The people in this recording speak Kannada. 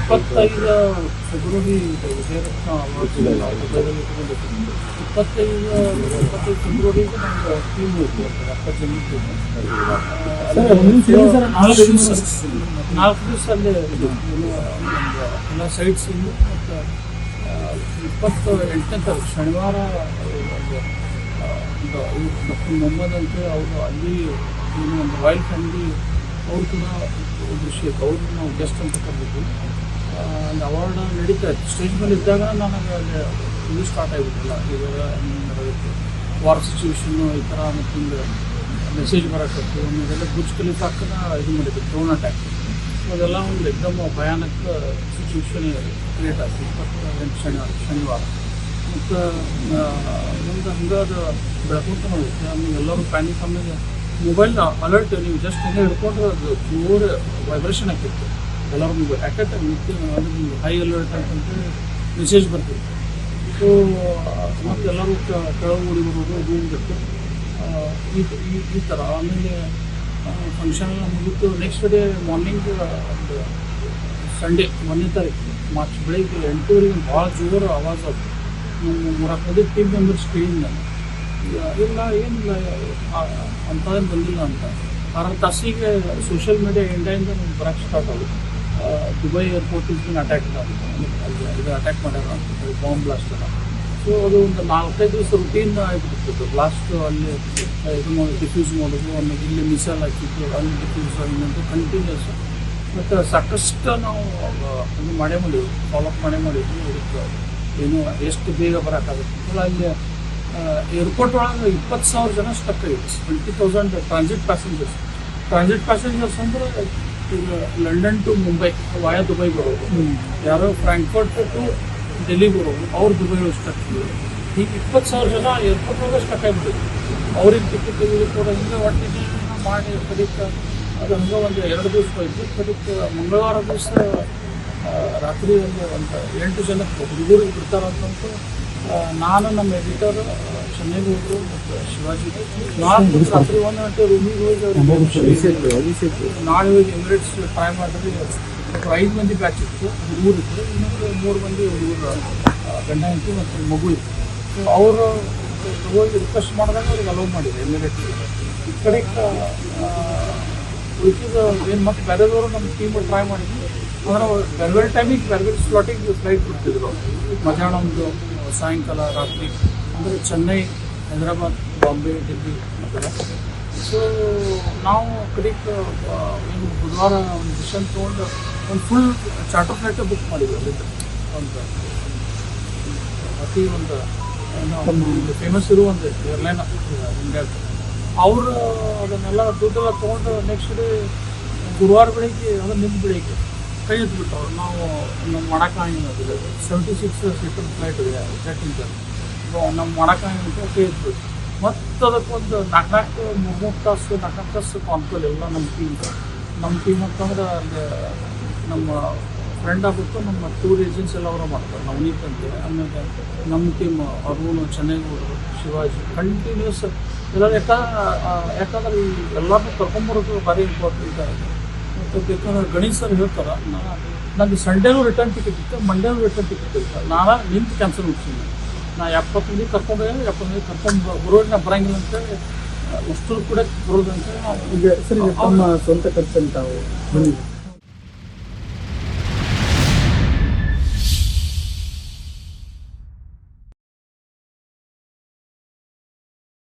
25 ಫೆಬ್ರವರಿ ವಿಜಯರತ್ನ ಅವಾರ್ಡ್ಸ್ ದುಬೈದಲ್ಲಿ ಇಟ್ಕೊಂಡಿರ್ತೀನಿ. 25 ಫೆಬ್ರವರಿಗೆ ನಮ್ಗೆ ಟೀಮ್ ಹೋಯ್ತು, 70 ಜನ 4 ದಿವಸ ಅಲ್ಲೇ ಎಲ್ಲ ಸೈಟ್ ಸೀನು. ಮತ್ತು 28ನೇ ತಾರೀಕು ಶನಿವಾರ ಡಾಕ್ಟರ್ ಮೊಹಮ್ಮದ್ ಅಂತೇಳಿ ಅವರು ಅಲ್ಲಿ ಒಂದು ರಾಯಲ್ ಫ್ಯಾಮಿಲಿ ಅವ್ರು ಕೂಡ ದೃಶ್ಯ ಅವ್ರನ್ನ ನಾವು ಗೆಸ್ಟ್ ಅಂತ ಕರೆದಿದ್ವಿ. ಅಲ್ಲಿ ಅವಾರ್ಡ್ ನಡೀತಾ ಇತ್ತು. ಸ್ಟೇಜ್ ಮೇಲೆ ಇದ್ದಾಗ ನನಗೆ ಅಲ್ಲಿ ಇದು ಸ್ಟಾರ್ಟ್ ಆಗಿಬಿಟ್ಟಿಲ್ಲ, ಈಗ ವಾರ್ ಸಿಚುವೇಶನ್ನು ಈ ಥರ ಮತ್ತು ಹಿಂಗೆ ಮೆಸೇಜ್ ಬರೋಕ್ಕತ್ತು. ಆಮೇಲೆ ಬುರ್ಜ್ ಖಲೀಫಾಕ್ಕನ ಇದು ಮಾಡಿದ್ರು, ಡ್ರೋನ್ ಅಟ್ಯಾಕ್. ಅದೆಲ್ಲ ಒಂದು ಎಕ್ದಮ್ ಭಯಾನಕ ಸಿಚುವೇಶನ್ ಕ್ರಿಯೇಟ್ ಆಯ್ತು 28 ಶನಿವಾರ. ಮತ್ತು ಮುಂದೆ ಹಂಗೆ ಅದು ಬೆಳ್ಕೊಂತ ಹೋಗುತ್ತೆ. ಆಮೇಲೆ ಎಲ್ಲರೂ ಪ್ಯಾನಿಕ್. ಆಮೇಲೆ ಮೊಬೈಲ್ ಅಲರ್ಟ್ ನೀವು ಜಸ್ಟ್ ಹಿಂಗೆ ಹಿಡ್ಕೊಂಡ್ರೆ ಅದು ಜೋರ್ ವೈಬ್ರೇಷನ್ ಆಗಿತ್ತು ಎಲ್ಲರೂ ಮೊಬೈಲ್. ಯಾಕಂದ್ರೆ ನಿತ್ಯ ಅದು ಹೈ ಅಲರ್ಟ್ ಅಂತಂತೇಳಿ ಮೆಸೇಜ್ ಬರ್ತಿತ್ತು. ಸೊ ಮತ್ತು ಎಲ್ಲರೂ ಕೆಳಗೆ ಓಡಿ ಬರೋದು ರೂಮ್ ಬಿಟ್ಟು ಈ ಥರ. ಆಮೇಲೆ ಫಂಕ್ಷನ್ ಎಲ್ಲ ಮುಗಿತು. ನೆಕ್ಸ್ಟ್ ಡೇ ಮಾರ್ನಿಂಗ್ ಒಂದು ಸಂಡೇ 1ನೇ ತಾರೀಕು ಮಾರ್ಚ್ ಬೆಳಗ್ಗೆ 8 ಭಾಳ ಜೋರು ಆವಾಜ್ ಆಗ್ತದೆ. ನಮ್ಮ 4 ಟೀಮ್ ಮೆಂಬರ್ಸ್ ಕೇಳಿದ ನಾನು, ಇಲ್ಲ ಏನಿಲ್ಲ ಅಂಥದ್ದೇನು ಬಂದಿಲ್ಲ ಅಂತ. 6 ತಾಸಿಗೆ ಸೋಷಿಯಲ್ ಮೀಡಿಯಾ ಇಂಡಿಯಾದಿಂದ ನಮ್ಗೆ ಬರೋಕ್ಕೆ ಸ್ಟಾರ್ಟ್ ಆಗುತ್ತೆ. ದುಬೈ ಏರ್ಪೋರ್ಟ್ ಇಸ್ ಅಟ್ಯಾಕ್ ಇದು ಅಟ್ಯಾಕ್ ಮಾಡ್ಯಾರ ಅಂತ ಹೇಳಿ, ಬಾಂಬ್ ಬ್ಲಾಸ್ಟ್ ಅಲ್ಲ. ಸೊ ಅದು ಒಂದು 4-5 ದಿವಸ ರುಟೀನ್ ಆಗಿಬಿಟ್ಟಿತ್ತು. ಬ್ಲಾಸ್ಟ್ ಅಲ್ಲಿ ಇದು ಡಿಫ್ಯೂಸ್ ಮಾಡೋದು, ಆಮೇಲೆ ಇಲ್ಲಿ ಮಿಸೈಲ್ ಹಾಕಿದ್ದು, ಅಲ್ಲಿ ಡಿಫ್ಯೂಸ್ ಇನ್ನೊಂದು ಕಂಟಿನ್ಯೂಸ್. ಮತ್ತು ಸಾಕಷ್ಟು ನಾವು ಇದು ಮಾಡೇ ಮಾಡಿದ್ವಿ, ಫಾಲೋಅಪ್ ಮಾಡಿದ್ವಿ. ಅದಕ್ಕೆ ಏನು ಎಷ್ಟು ಬೇಗ ಬರೋಕ್ಕಾಗುತ್ತೆ. ಅಲ್ಲಿ ಏರ್ಪೋರ್ಟ್ ಒಳಗೆ 20,000 ಜನ ಸ್ಟಕ್ ಆಗಿತ್ತು. 20,000 ಟ್ರಾನ್ಸಿಟ್ ಪ್ಯಾಸೆಂಜರ್ಸ್ ಅಂದರೆ ಈಗ London to Mumbai via Dubai ಬರೋದು, ಯಾರೋ ಫ್ರಾಂಕ್ಫರ್ಟ್ ಟು ಡೆಲ್ಲಿ ಬರೋದು, ಅವ್ರು ದುಬೈ ಸ್ಟಕ್. ಈಗ 20,000 ಜನ ಏರ್ಪೋರ್ಟ್ ಒಳಗೆ ಸ್ಟಕ್ ಆಗಿಬಿಟ್ಟಿದ್ರು. ಅವ್ರಿಗೆ ಟಿಕೆಟ್ ಕೂಡ ಹಿಂಗೆ ಒಟ್ಟಿಗೆ ಮಾಡಿ ಕಡಿಕೆ ಅದು ಹಂಗೆ ಒಂದು 2 ದಿವಸ ಹೋಯ್ತು. ಕಡಿಕೆ ಮಂಗಳವಾರ ದಿವಸ ರಾತ್ರಿ ಒಂದು 8 ಜನಕ್ಕೆ ಹುಡುಗರಿಗೆ ಬಿಡ್ತಾರಂತಂತೂ ನಾನು ನಮ್ಮ ಎಡಿಟರ್ ಚೆನ್ನೈಗೆ ಹೋದ್ರು ಮತ್ತು ಶಿವಾಜಿ ರಾತ್ರಿ 1 ಗಂಟೆ ರೂಮಿಗೆ ಹೋಗಿ ನಾಳೆ ಹೋಗಿ ಎಮಿರೇಟ್ಸ್ ಟ್ರೈ ಮಾಡಿದ್ರೆ 5 ಮಂದಿ ಬ್ಯಾಚ್ ಇತ್ತು, ಹುಡುಗರು ಇತ್ತು. ಇನ್ನೊಂದು 3 ಮಂದಿ ಹುಡುಗರು ಗಂಡ ಹೆಂಡತಿ ಮತ್ತು ಮಗು ಇತ್ತು. ಸೊ ಅವರು ಹೋಗಿ ರಿಕ್ವೆಸ್ಟ್ ಮಾಡಿದಾಗ ಅವ್ರಿಗೆ ಅಲೋವ್ ಮಾಡಿದ್ರು ಎಮಿರೇಟ್ಸ್. ಈ ಕಡೆ ಉಳಿದ ಏನು ಮತ್ತು ಬೇರೆದವರು ನಮ್ಮ ಟೀಮ್ ಟ್ರೈ ಮಾಡಿದ್ವಿ. ಅಂದ್ರೆ ಬೇರೆ ಬೇರೆ ಟೈಮಿಗೆ ಬೇರೆ ಬೇರೆ ಸ್ಲಾಟಿಗೆ ಫ್ಲೈಟ್ ಬಿಡ್ತಿದ್ರು. ಮಧ್ಯಾಹ್ನ ಒಂದು, ಸಾಯಂಕಾಲ, ರಾತ್ರಿ. ಅಂದರೆ ಚೆನ್ನೈ, ಹೈದರಾಬಾದ್, ಬಾಂಬೆ, ಡೆಲ್ಲಿ ಆ ಥರ. ಸೊ ನಾವು ಕಡೆಗೆ ಏನು ಬುಧವಾರ ಒಂದು ಮಿಷನ್ ತೊಗೊಂಡು ಒಂದು ಫುಲ್ ಚಾರ್ಟರ್ ಫ್ಲೈಟೇ ಬುಕ್ ಮಾಡಿದ್ವಿ. ಅಲ್ಲಿಂದ ಒಂದು ಅತಿ ಒಂದು ಫೇಮಸ್ ಇರೋ ಒಂದು ಏರ್ಲೈನ್ ಇಂಡಿಯಾದ. ಅವರು ಅದನ್ನೆಲ್ಲ ದುಡ್ಡೆಲ್ಲ ತೊಗೊಂಡು ನೆಕ್ಸ್ಟ್ ಡೇ ಗುರುವಾರ ಬೆಳಿಗ್ಗೆ ಅದನ್ನು ನಿಂತು ಬೆಳಿಗ್ಗೆ ಕೈ ಎತ್ಬಿಟ್ಟವ್ರು. ನಾವು ನಮ್ಮ ಮಾಡೋಕ್ಕಾಗಿಲ್ಲ, 76 ಸೀಟರ್ ಫ್ಲೈಟ್ ಇದೆ ಜೆಟ್ಟಿಂದ. ನಮ್ಮ ಮಾಡೋಕ್ಕಾಗಿಲ್ಲ ಕೈ ಎತ್ಬಿಟ್ಟು ಮತ್ತು ಅದಕ್ಕೊಂದು 4-3 ತಾಸು ಕಾನ್ಕೋಲ್ ಎಲ್ಲ ನಮ್ಮ ಟೀಮ್ ಅಂತಂದ್ರೆ ಅಲ್ಲಿ ನಮ್ಮ ಫ್ರೆಂಡ್ ಆಗ್ಬಿಟ್ಟು ನಮ್ಮ ಟೂರ್ ಏಜೆನ್ಸಿ ಎಲ್ಲ ಅವರು ಮಾಡ್ತಾರೆ, ನವನೀತ್ ಅಂತ. ಆಮೇಲೆ ನಮ್ಮ ಟೀಮ್ ಅರುಣ್, ಚೆನ್ನೈಗೌಡರು, ಶಿವಾಜಿ ಕಂಟಿನ್ಯೂಸ್ ಎಲ್ಲರೂ. ಯಾಕಂದ್ರೆ ಈ ಎಲ್ಲರನ್ನೂ ಕರ್ಕೊಂಬರೋದು ಭಾರಿ ಇಂಪಾರ್ಟೆಂಟ್ ಆಗಿದೆ. ಮತ್ತು ಬೇಕಂದ್ರೆ ಗಣೇಶ್ ಸರ್ ಹೇಳ್ತಾರೆ, ನನಗೆ ಸಂಡೇನೂ ರಿಟರ್ನ್ ಟಿಕೆಟ್ ಇತ್ತು, ಮಂಡೇನೂ ರಿಟರ್ನ್ ಟಿಕೆಟ್ ಇತ್ತು. ನಾನು ನಿಂತು ಕ್ಯಾನ್ಸಲ್ ಮಾಡ್ತೀನಿ. ನಾ 70 ಮಂದಿ ಕರ್ಕೊಂಡು ಬರೋರಿಗೆ ನಾ ಬರೋಂಗಿಲ್ಲ ಅಂತೇಳಿ ಅಷ್ಟು ಕೂಡ ಬರೋದು ಅಂತೇಳಿ ನಾವು. ಈಗ ಸರಿ, ತಮ್ಮ ಸ್ವಂತ ಖರ್ಚು ಅಂತ